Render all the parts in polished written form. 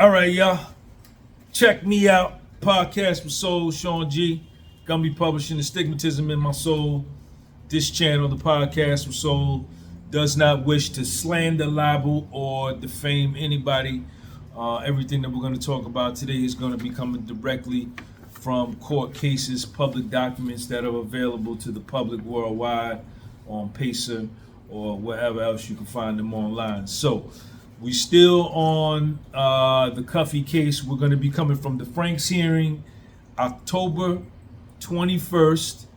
All right, y'all. Check me out. Podcast with Soul, Sean G. Gonna be publishing The Stigmatism in My Soul. This channel, the Podcast with Soul, does not wish to slander, libel, or defame anybody. Everything that we're going to talk about today is going to be coming directly from court cases, public documents that are available to the public worldwide on Pacer or wherever else you can find them online. So, we still on the Cuffy case. We're going to be coming from the Franks hearing, October 21st,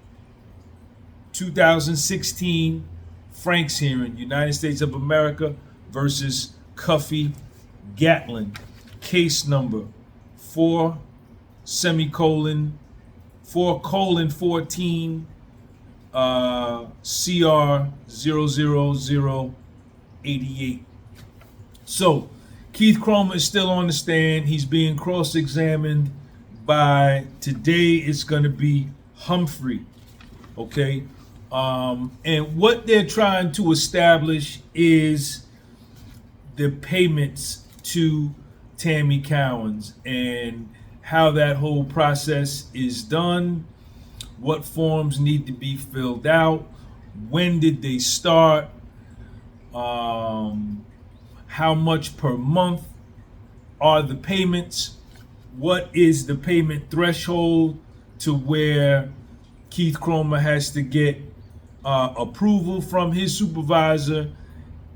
2016. Franks hearing, United States of America versus Cuffy Gatlin. Case number 4:14 CR 00088. So, Keith Cromer is still on the stand. He's being cross-examined by, today it's going to be Humphrey, okay? And what they're trying to establish is the payments to Tammy Cowins and how that whole process is done, what forms need to be filled out, when did they start, how much per month are the payments, what is the payment threshold to where Keith Cromer has to get approval from his supervisor,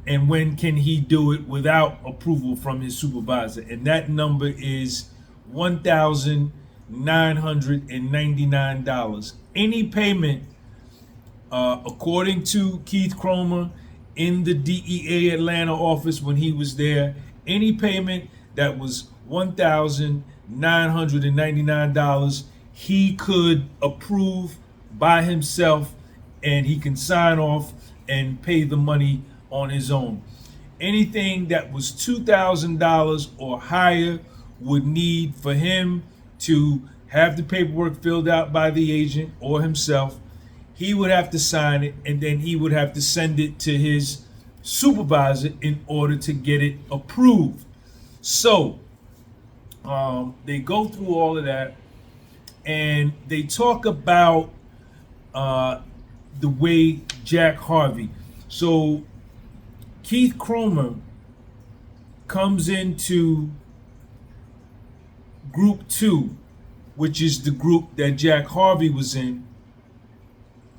and when can he do it without approval from his supervisor. And that number is $1,999. Any payment, according to Keith Cromer, in the DEA Atlanta office when he was there, any payment that was $1,999, he could approve by himself, and he can sign off and pay the money on his own. Anything that was $2,000 or higher would need for him to have the paperwork filled out by the agent or himself. He would have to sign it, and then he would have to send it to his supervisor in order to get it approved. So they go through all of that, and they talk about the way Jack Harvey. So Keith Cromer comes into group 2, which is the group that Jack Harvey was in.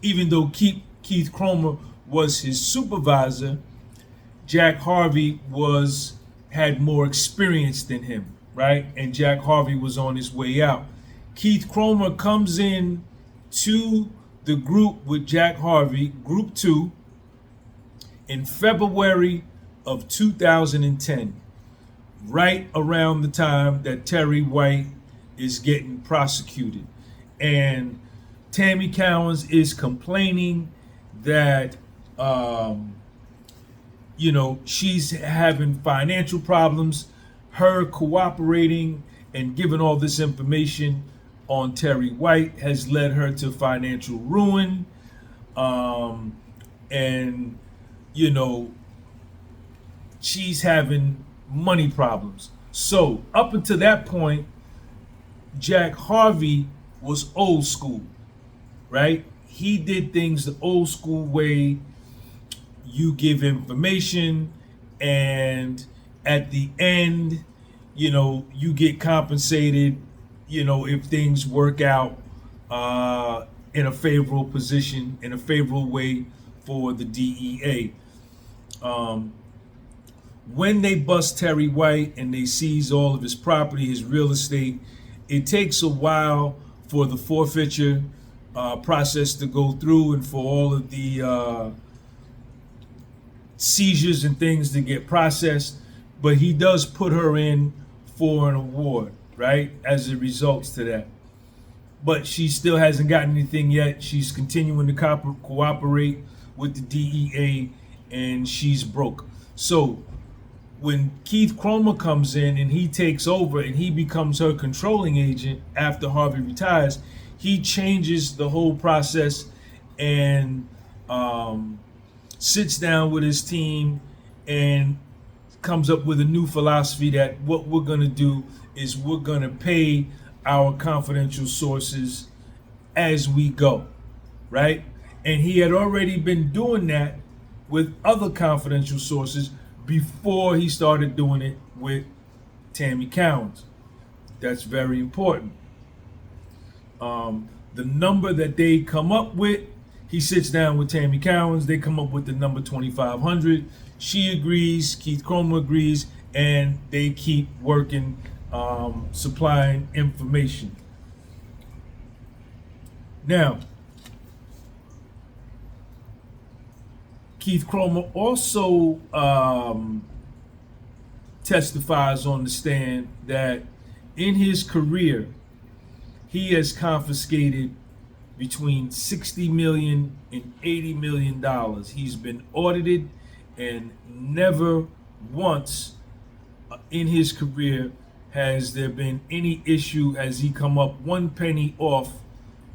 Even though Keith Cromer was his supervisor, Jack Harvey had more experience than him, right? And Jack Harvey was on his way out. Keith Cromer comes in to the group with Jack Harvey, group 2, in February of 2010, right around the time that Terry White is getting prosecuted. And Tammy Cowins is complaining that, she's having financial problems. Her cooperating and giving all this information on Terry White has led her to financial ruin. She's having money problems. So up until that point, Jack Harvey was old school, right? He did things the old school way. You give information, and at the end, you get compensated, if things work out in a favorable position, in a favorable way for the DEA. When they bust Terry White and they seize all of his property, his real estate, it takes a while for the forfeiture process to go through and for all of the seizures and things to get processed. But he does put her in for an award, right, as a result to that. But she still hasn't gotten anything yet. She's continuing to cooperate with the DEA, and she's broke. So when Keith Cromer comes in and he takes over and he becomes her controlling agent after Harvey retires, he changes the whole process and sits down with his team and comes up with a new philosophy that what we're going to do is we're going to pay our confidential sources as we go, right? And he had already been doing that with other confidential sources before he started doing it with Tammy Cowins. That's very important. The number that they come up with, he sits down with Tammy Cowins, they come up with the number 2,500. She agrees, Keith Cromer agrees, and they keep working, supplying information. Now, Keith Cromer also testifies on the stand that in his career, he has confiscated between $60 million and $80 million. He's been audited, and never once in his career has there been any issue, has he come up one penny off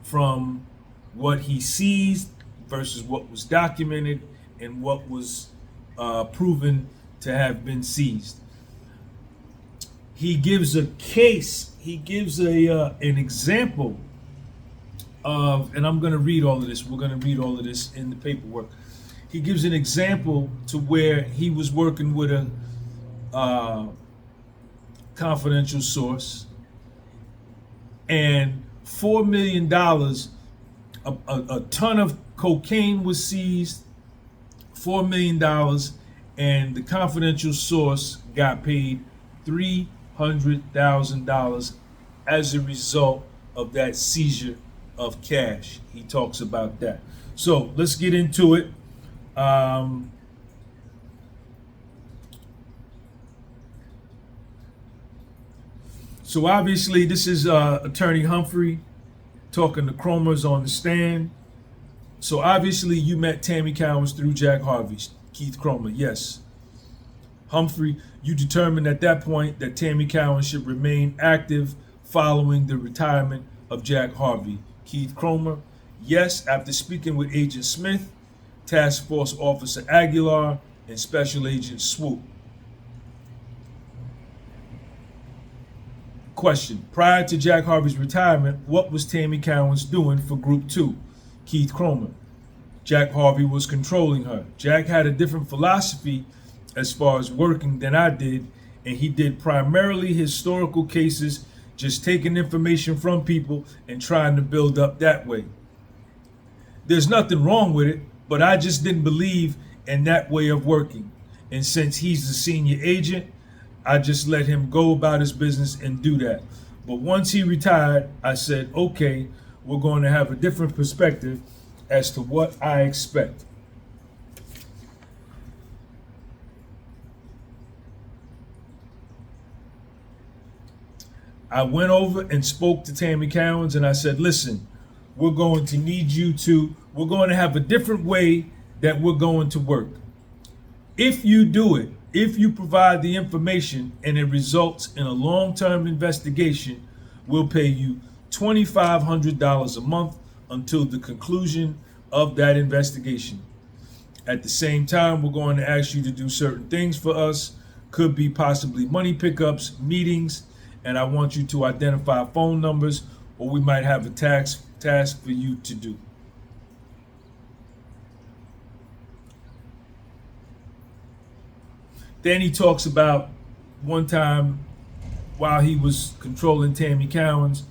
from what he seized versus what was documented and what was proven to have been seized. He gives a case, he gives an example of, and I'm going to read all of this, we're going to read all of this in the paperwork. He gives an example to where he was working with a confidential source, and $4 million, a ton of cocaine was seized, $4 million, and the confidential source got paid $300,000 as a result of that seizure of cash. He talks about that. So let's get into it. So obviously this is Attorney Humphrey talking to Cromer's on the stand. So obviously you met Tammy Cowins through Jack Harvey. Keith Cromer, yes. Humphrey, you determined at that point that Tammy Cowins should remain active following the retirement of Jack Harvey. Keith Cromer, yes, after speaking with Agent Smith, Task Force Officer Aguilar, and Special Agent Swoop. Question, prior to Jack Harvey's retirement, what was Tammy Cowins doing for Group 2? Keith Cromer, Jack Harvey was controlling her. Jack had a different philosophy as far as working than I did, and he did primarily historical cases, just taking information from people and trying to build up that way. There's nothing wrong with it, but I just didn't believe in that way of working. And since he's the senior agent, I just let him go about his business and do that. But once he retired, I said, okay, we're going to have a different perspective as to what I expect. I went over and spoke to Tammy Cowins, and I said, listen, we're going to need you to, we're going to have a different way that we're going to work. If you do it, if you provide the information and it results in a long-term investigation, we'll pay you $2,500 a month until the conclusion of that investigation. At the same time, we're going to ask you to do certain things for us, could be possibly money pickups, meetings, and I want you to identify phone numbers, or we might have a task for you to do. Then he talks about one time while he was controlling Tammy Cowins,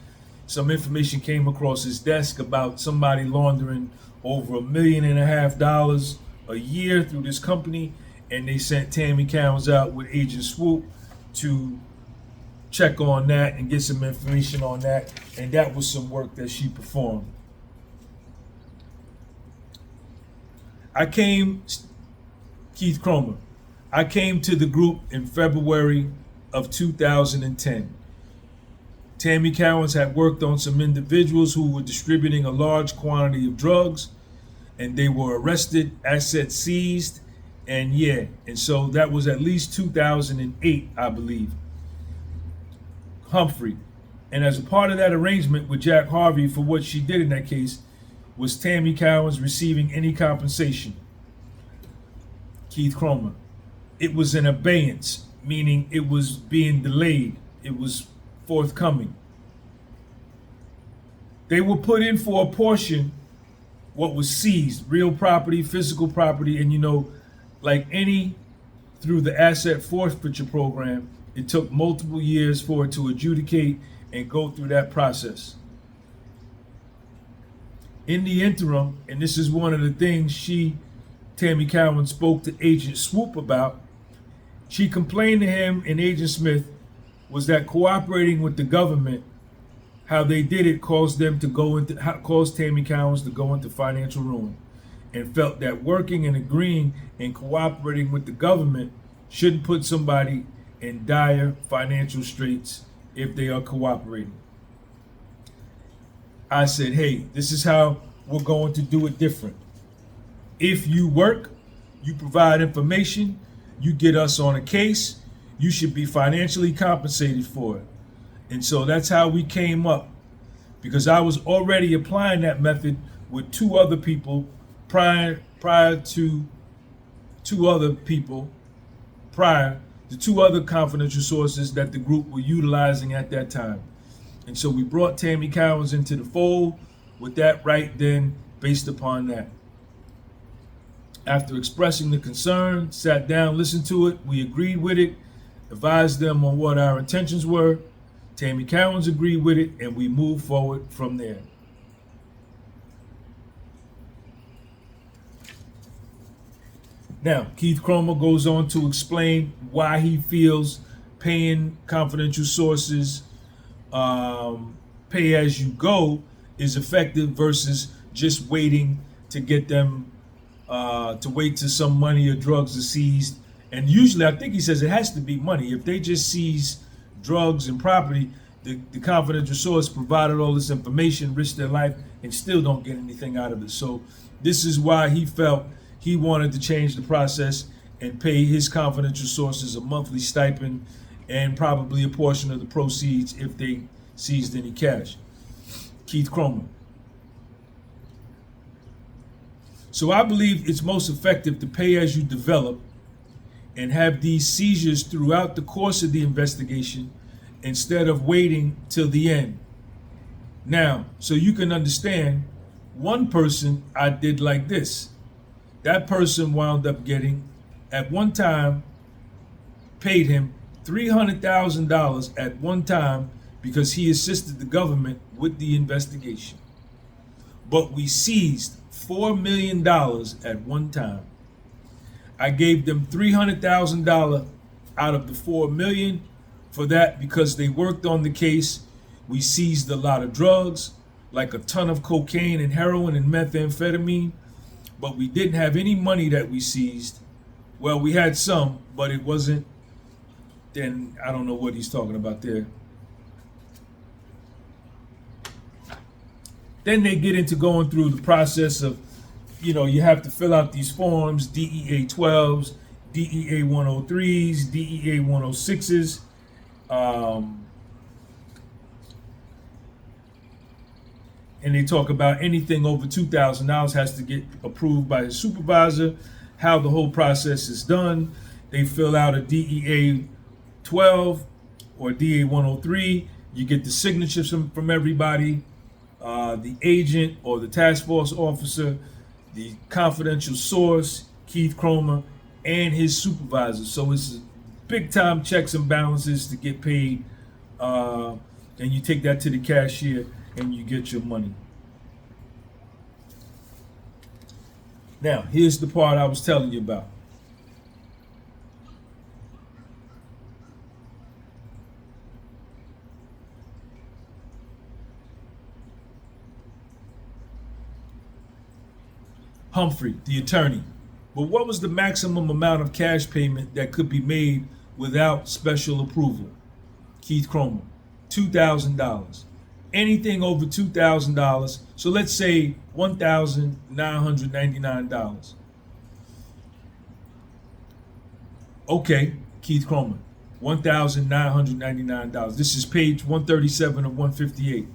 some information came across his desk about somebody laundering over $1.5 million a year through this company, and they sent Tammy Cowins out with Agent Swoop to check on that and get some information on that, and that was some work that she performed. Keith Cromer, I came to the group in February of 2010. Tammy Cowins had worked on some individuals who were distributing a large quantity of drugs, and they were arrested, assets seized, and so that was at least 2008, I believe. Humphrey, and as a part of that arrangement with Jack Harvey for what she did in that case, was Tammy Cowins receiving any compensation? Keith Cromer, it was an abeyance, meaning it was being delayed. It was forthcoming. They were put in for a portion what was seized, real property, physical property, and like any through the asset forfeiture program, it took multiple years for it to adjudicate and go through that process. In the interim, and this is one of the things Tammy Cowins, spoke to Agent Swoop about, she complained to him and Agent Smith was that cooperating with the government, how they did it caused Tammy Cowins to go into financial ruin, and felt that working and agreeing and cooperating with the government shouldn't put somebody in dire financial straits if they are cooperating. I said, hey, this is how we're going to do it different. If you work, you provide information, you get us on a case, you should be financially compensated for it. And so that's how we came up, because I was already applying that method with two other people prior to two other confidential sources that the group were utilizing at that time. And so we brought Tammy Cowins into the fold with that right then, based upon that. After expressing the concern, sat down, listened to it, we agreed with it, advised them on what our intentions were. Tammy Cowins agreed with it, and we moved forward from there. Now, Keith Cromer goes on to explain why he feels paying confidential sources, pay as you go, is effective versus just waiting to get them, to wait till some money or drugs are seized. And usually, I think he says it has to be money. If they just seize drugs and property, the confidential source provided all this information, risked their life, and still don't get anything out of it. So this is why he felt he wanted to change the process and pay his confidential sources a monthly stipend and probably a portion of the proceeds if they seized any cash. Keith Cromer. So I believe it's most effective to pay as you develop and have these seizures throughout the course of the investigation instead of waiting till the end. Now, so you can understand, one person I did like this. That person wound up getting, at one time, paid him $300,000 at one time because he assisted the government with the investigation. But we seized $4 million at one time. I gave them $300,000 out of the $4 million for that because they worked on the case. We seized a lot of drugs, like a ton of cocaine and heroin and methamphetamine, but we didn't have any money that we seized. Well, we had some, but it wasn't, then I don't know what he's talking about there. Then they get into going through the process of, you have to fill out these forms, DEA 12s, DEA 103s, DEA 106s. And they talk about anything over $2,000 has to get approved by his supervisor, how the whole process is done. They fill out a DEA 12 or DEA 103. You get the signatures from everybody, the agent or the task force officer, the confidential source, Keith Cromer, and his supervisor. So it's big time checks and balances to get paid. And you take that to the cashier and you get your money. Now, here's the part I was telling you about. Humphrey, the attorney. But what was the maximum amount of cash payment that could be made without special approval? Keith Cromer, $2,000. Anything over $2,000, so let's say $1,999. Okay, Keith Cromer, $1,999. This is page 137 of 158.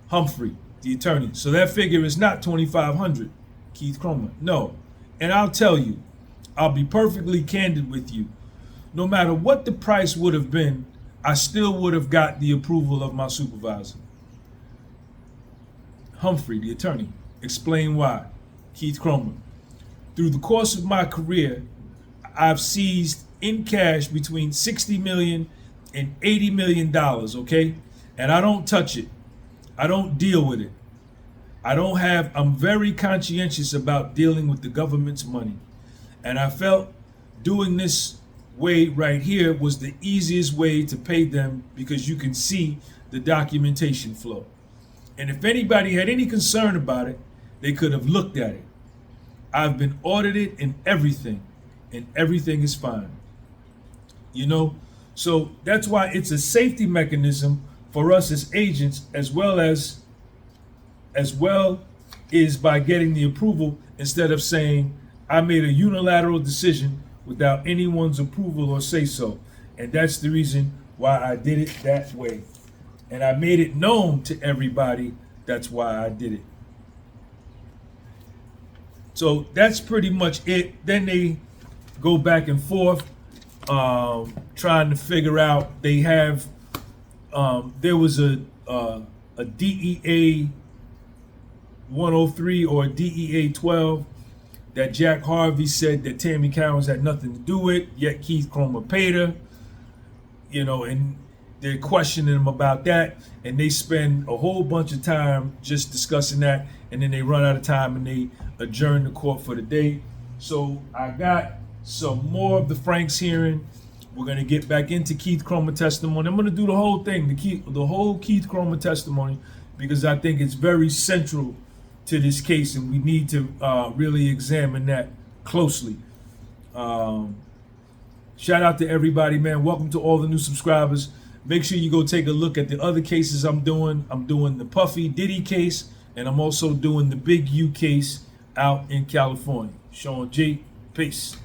Humphrey, the attorney. So that figure is not $2,500, Keith Cromer. No. And I'll tell you, I'll be perfectly candid with you. No matter what the price would have been, I still would have got the approval of my supervisor. Humphrey, the attorney, explained why. Keith Cromer. Through the course of my career, I've seized in cash between $60 million and $80 million, okay? And I don't touch it. I don't deal with it. I'm very conscientious about dealing with the government's money. And I felt doing this way right here was the easiest way to pay them because you can see the documentation flow. And if anybody had any concern about it, they could have looked at it. I've been audited in everything, and everything is fine. You know, so that's why it's a safety mechanism for us as agents, as well is by getting the approval instead of saying I made a unilateral decision without anyone's approval or say so. And that's the reason why I did it that way. And I made it known to everybody that's why I did it. So that's pretty much it. Then they go back and forth trying to figure out. They have there was a DEA 103 or a DEA 12 that Jack Harvey said that Tammy Cowins had nothing to do with, yet Keith Cromer paid her, you know, and they're questioning him about that, and they spend a whole bunch of time just discussing that, and then they run out of time and they adjourn the court for the day. So I got some more of the Franks hearing. We're gonna get back into Keith Cromer testimony. I'm gonna do the whole thing, the whole Keith Cromer testimony, because I think it's very central to this case, and we need to really examine that closely. Shout out to everybody, man. Welcome to all the new subscribers. Make sure you go take a look at the other cases I'm doing. I'm doing the Puffy Diddy case, and I'm also doing the Big U case out in California. Sean G, peace.